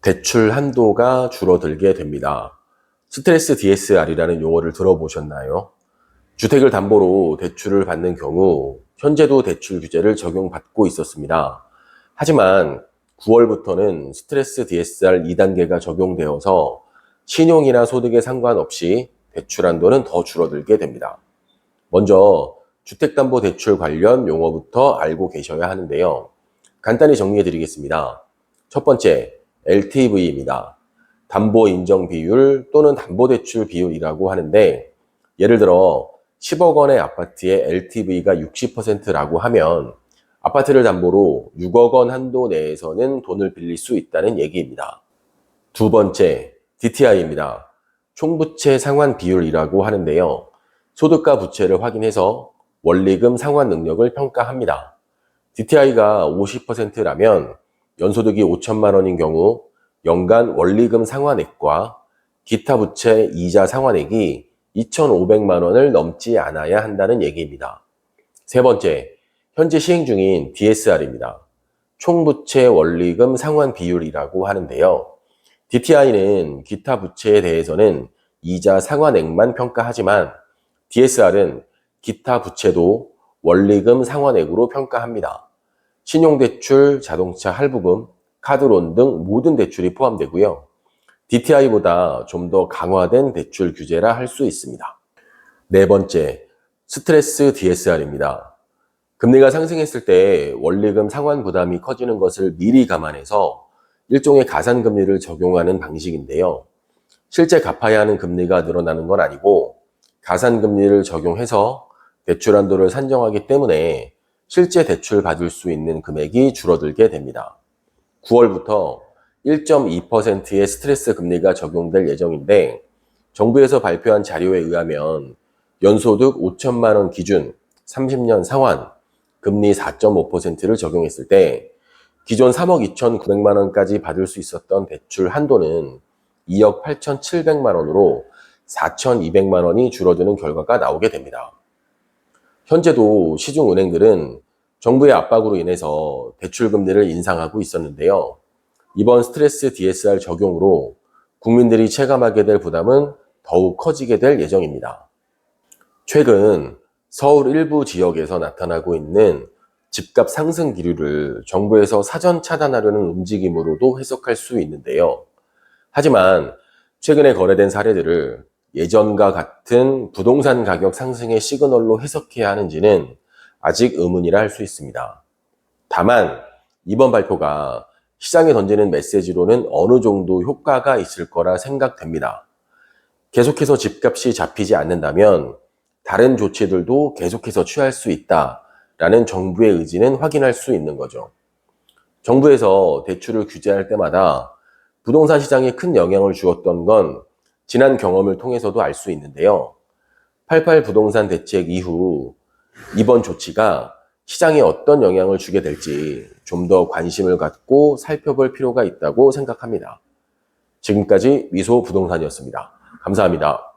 대출 한도가 줄어들게 됩니다. 스트레스 DSR이라는 용어를 들어보셨나요? 주택을 담보로 대출을 받는 경우 현재도 대출 규제를 적용받고 있었습니다. 하지만 9월부터는 스트레스 DSR 2단계가 적용되어서 신용이나 소득에 상관없이 대출 한도는 더 줄어들게 됩니다. 먼저 주택담보대출 관련 용어부터 알고 계셔야 하는데요. 간단히 정리해 드리겠습니다. 첫 번째, LTV입니다. 담보인정비율 또는 담보대출 비율이라고 하는데, 예를 들어 10억 원의 아파트의 LTV가 60%라고 하면 아파트를 담보로 6억 원 한도 내에서는 돈을 빌릴 수 있다는 얘기입니다. 두 번째, DTI입니다. 총부채 상환 비율이라고 하는데요. 소득과 부채를 확인해서 원리금 상환 능력을 평가합니다. DTI가 50%라면 연소득이 5천만 원인 경우 연간 원리금 상환액과 기타 부채 이자 상환액이 2,500만 원을 넘지 않아야 한다는 얘기입니다. 세 번째, 현재 시행 중인 DSR입니다. 총부채 원리금 상환 비율이라고 하는데요. DTI는 기타 부채에 대해서는 이자 상환액만 평가하지만 DSR은 기타 부채도 원리금 상환액으로 평가합니다. 신용대출, 자동차 할부금, 카드론 등 모든 대출이 포함되고요. DTI보다 좀 더 강화된 대출 규제라 할 수 있습니다. 네 번째, 스트레스 DSR입니다. 금리가 상승했을 때 원리금 상환 부담이 커지는 것을 미리 감안해서 일종의 가산금리를 적용하는 방식인데요. 실제 갚아야 하는 금리가 늘어나는 건 아니고 가산금리를 적용해서 대출 한도를 산정하기 때문에 실제 대출 받을 수 있는 금액이 줄어들게 됩니다. 9월부터 1.2%의 스트레스 금리가 적용될 예정인데, 정부에서 발표한 자료에 의하면 연소득 5천만 원 기준 30년 상환 금리 4.5%를 적용했을 때 기존 3억 2,900만 원까지 받을 수 있었던 대출 한도는 2억 8,700만 원으로 4,200만 원이 줄어드는 결과가 나오게 됩니다. 현재도 시중은행들은 정부의 압박으로 인해서 대출 금리를 인상하고 있었는데요. 이번 스트레스 DSR 적용으로 국민들이 체감하게 될 부담은 더욱 커지게 될 예정입니다. 최근 서울 일부 지역에서 나타나고 있는 집값 상승 기류를 정부에서 사전 차단하려는 움직임으로도 해석할 수 있는데요. 하지만 최근에 거래된 사례들을 예전과 같은 부동산 가격 상승의 시그널로 해석해야 하는지는 아직 의문이라 할 수 있습니다. 다만 이번 발표가 시장에 던지는 메시지로는 어느 정도 효과가 있을 거라 생각됩니다. 계속해서 집값이 잡히지 않는다면 다른 조치들도 계속해서 취할 수 있다라는 정부의 의지는 확인할 수 있는 거죠. 정부에서 대출을 규제할 때마다 부동산 시장에 큰 영향을 주었던 건 지난 경험을 통해서도 알 수 있는데요. 88 부동산 대책 이후 이번 조치가 시장에 어떤 영향을 주게 될지 좀 더 관심을 갖고 살펴볼 필요가 있다고 생각합니다. 지금까지 미소 부동산이었습니다. 감사합니다.